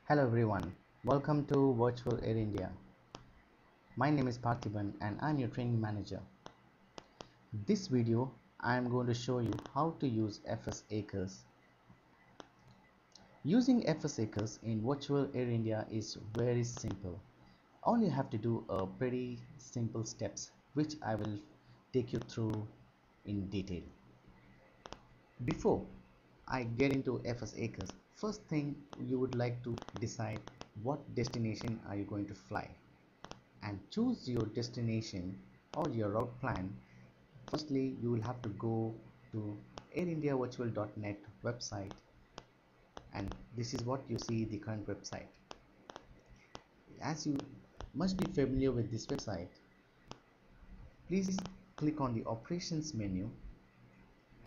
Hello everyone, welcome to Virtual Air India. My name is Parthiban and I'm your training manager. This video I am going to show you how to use FS Acres. Using FS Acres in Virtual Air India is very simple. All you have to do are pretty simple steps which I will take you through in detail. Before I get into FS Acres, first thing you would like to decide what destination are you going to fly and choose your destination or your route plan. Firstly, you will have to go to airindiavirtual.net website, and this is what you see, the current website. As you must be familiar with this website, please click on the operations menu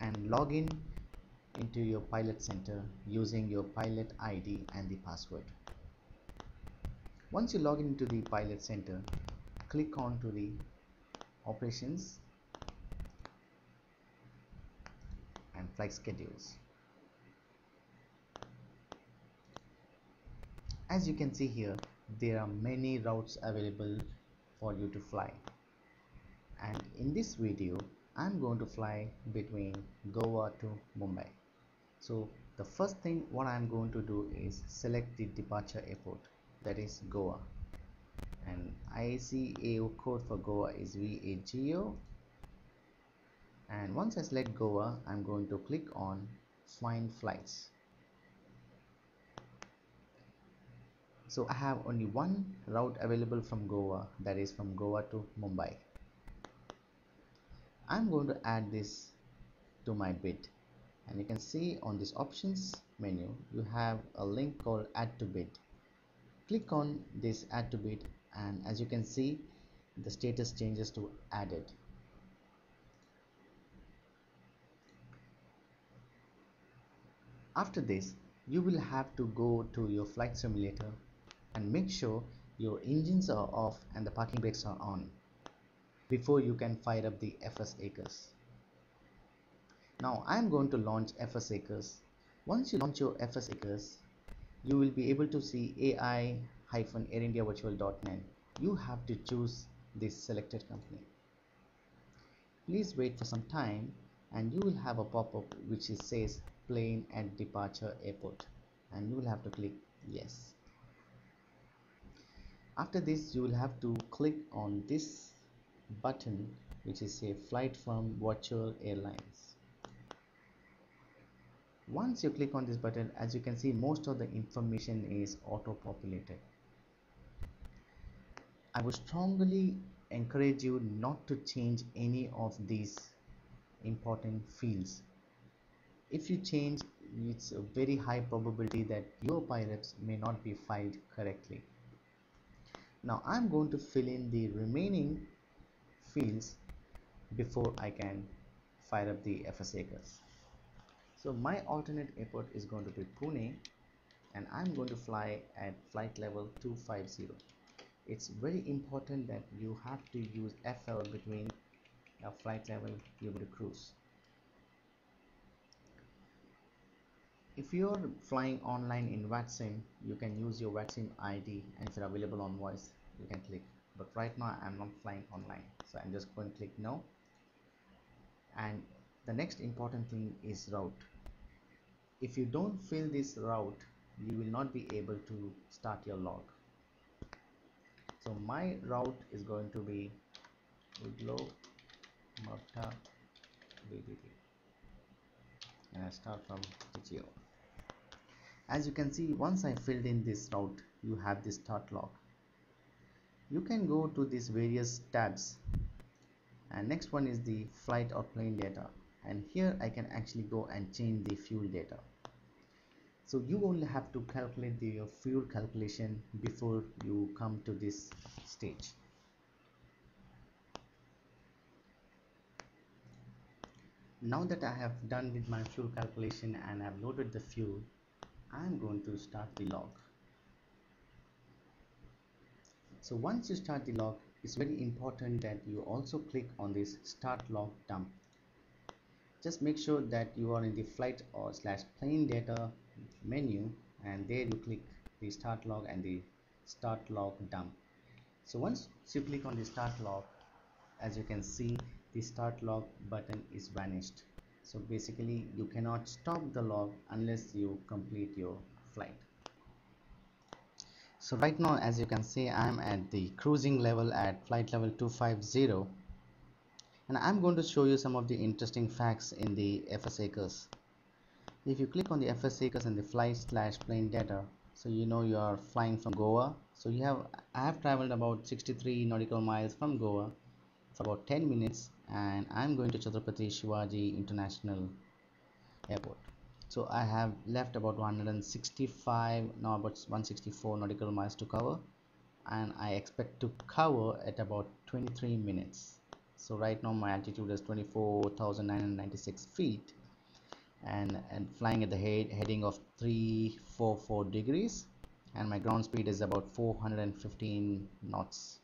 and log in into your pilot center using your pilot ID and the password. Once you log into the pilot center, click on to the operations and flight schedules. As you can see here, there are many routes available for you to fly, and in this video I'm going to fly between Goa to Mumbai. So the first thing what I'm going to do is select the departure airport, that is Goa, and ICAO code for Goa is VAGO. And once I select Goa, I'm going to click on find flights. So I have only one route available from Goa, that is from Goa to Mumbai. I'm going to add this to my bid, and you can see on this options menu you have a link called add to bid. Click on this add to bid, and as you can see, the status changes to added. After this, you will have to go to your flight simulator and make sure your engines are off and the parking brakes are on before you can fire up the FS Acres. Now I am going to launch FS Acres. Once you launch your FS Acres, you will be able to see AI-airindiavirtual.net. You have to choose this selected company. Please wait for some time and you will have a pop-up which says plane at departure airport, and you will have to click yes. After this, you will have to click on this button which is a flight from Virtual Airlines. Once you click on this button, as you can see, most of the information is auto-populated. I would strongly encourage you not to change any of these important fields. If you change, it's a very high probability that your pilots may not be filed correctly. Now I'm going to fill in the remaining fields before I can fire up the FS Acres. So my alternate airport is going to be Pune, and I'm going to fly at flight level 250. It's very important that you have to use FL between flight level you're able to cruise. If you're flying online in VATSIM, you can use your VATSIM ID, and if you're available on voice, you can click. But right now I'm not flying online, so I'm just going to click no. And the next important thing is route. If you don't fill this route, you will not be able to start your log. So my route is going to be Udlo Mapta BDD, and I start from GO. As you can see, once I filled in this route, you have this start log. You can go to these various tabs, and next one is the flight or plane data, and here I can actually go and change the fuel data. So you only have to calculate your fuel calculation before you come to this stage. Now that I have done with my fuel calculation and I've loaded the fuel, I'm going to start the log. So once you start the log, it's very important that you also click on this start log dump. Just make sure that you are in the flight or /plane data menu, and there you click the start log and the start log dump. So once you click on the start log, as you can see, the start log button is vanished. So basically you cannot stop the log unless you complete your flight. So right now, as you can see, I'm at the cruising level at flight level 250, and I'm going to show you some of the interesting facts in the FS If you click on the FS and the flight/plane data, so you know you are flying from Goa. So I have traveled about 63 nautical miles from Goa for about 10 minutes, and I'm going to Chhatrapati Shivaji International Airport. So I have left about 165, now about 164 nautical miles to cover, and I expect to cover at about 23 minutes. So right now my altitude is 24,996 feet, and flying at the heading of 344 degrees, and my ground speed is about 415 knots.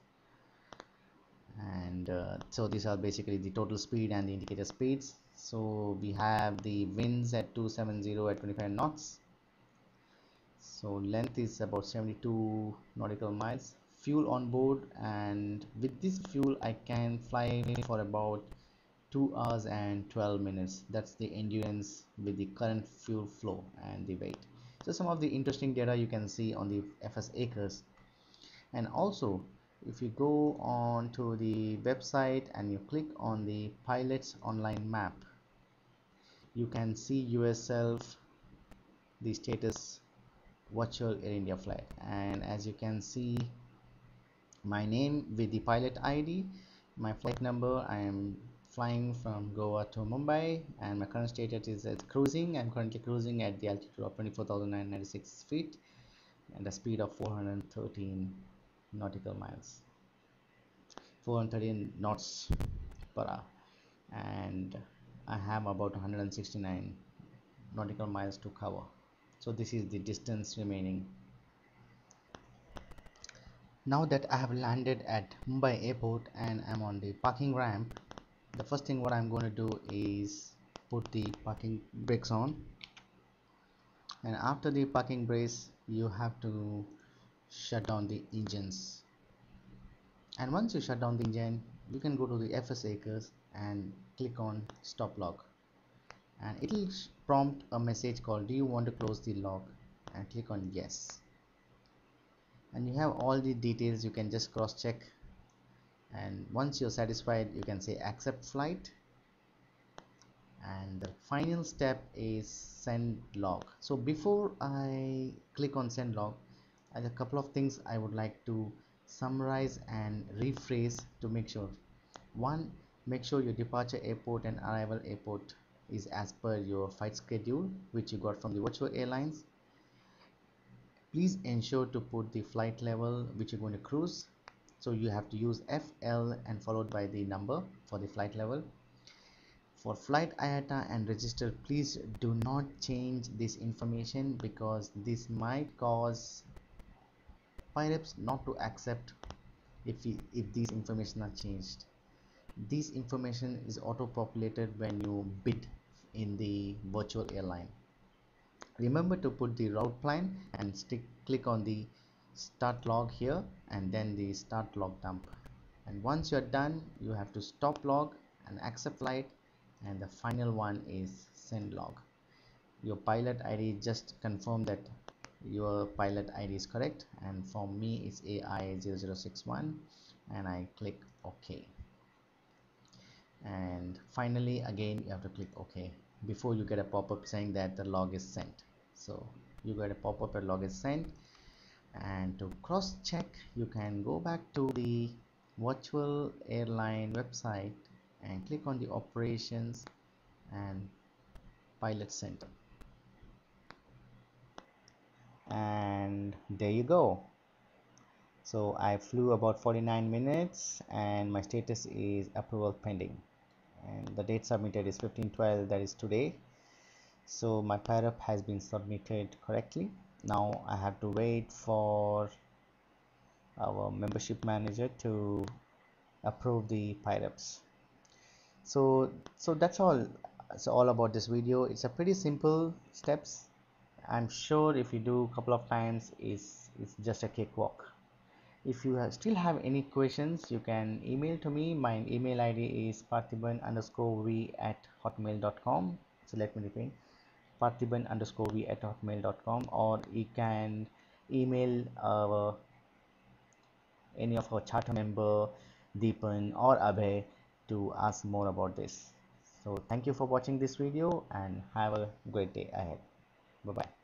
And so these are basically the total speed and the indicator speeds. So we have the winds at 270 at 25 knots. So length is about 72 nautical miles. Fuel on board, and with this fuel I can fly for about 2 hours and 12 minutes. That's the endurance with the current fuel flow and the weight. So some of the interesting data you can see on the FS Acres. And also, if you go on to the website and you click on the pilot's online map, you can see yourself the status virtual Air India flight. And as you can see, my name with the pilot ID, my flight number, I am flying from Goa to Mumbai, and my current status is at cruising. I'm currently cruising at the altitude of 24,996 feet and a speed of 413 nautical miles, 413 knots per hour, and I have about 169 nautical miles to cover. So this is the distance remaining. Now that I have landed at Mumbai airport and I'm on the parking ramp, the first thing what I'm going to do is put the parking brakes on. And after the parking brakes, you have to shut down the engines. And once you shut down the engine, you can go to the FS Acres and click on stop log, and it will prompt a message called, do you want to close the log? And click on yes, and you have all the details. You can just cross check, and once you're satisfied you can say accept flight, and the final step is send log. So before I click on send log, there's a couple of things I would like to summarize and rephrase to make sure. One, make sure your departure airport and arrival airport is as per your flight schedule which you got from the virtual airlines. Please ensure to put the flight level which you're going to cruise. So you have to use FL and followed by the number for the flight level. For flight IATA and register, please do not change this information, because this might cause pirates not to accept if these information are changed. This information is auto-populated when you bid in the virtual airline. Remember to put the route plan and click on the start log here, and then the start log dump. And once you're done, you have to stop log and accept flight, and the final one is send log. Your pilot ID, just confirm that your pilot ID is correct, and for me it's AI0061, and I click OK. And finally again you have to click OK before you get a pop-up saying that the log is sent. So you get a pop-up that log is sent, and to cross check you can go back to the virtual airline website and click on the operations and pilot center, and there you go. So I flew about 49 minutes and my status is approval pending, and the date submitted is 15/12, that is today. So my PIRUP has been submitted correctly. Now I have to wait for our membership manager to approve the PIRUPs. So that's all. So all about this video. It's a pretty simple steps, I'm sure if you do a couple of times it's just a cakewalk. If you still have any questions, you can email to me. My email ID is parthiban_v@hotmail.com. So let me repeat, parthiban_v@hotmail.com, or you can email any of our charter member, Deepan or Abhay, to ask more about this. So thank you for watching this video and have a great day ahead. Bye bye.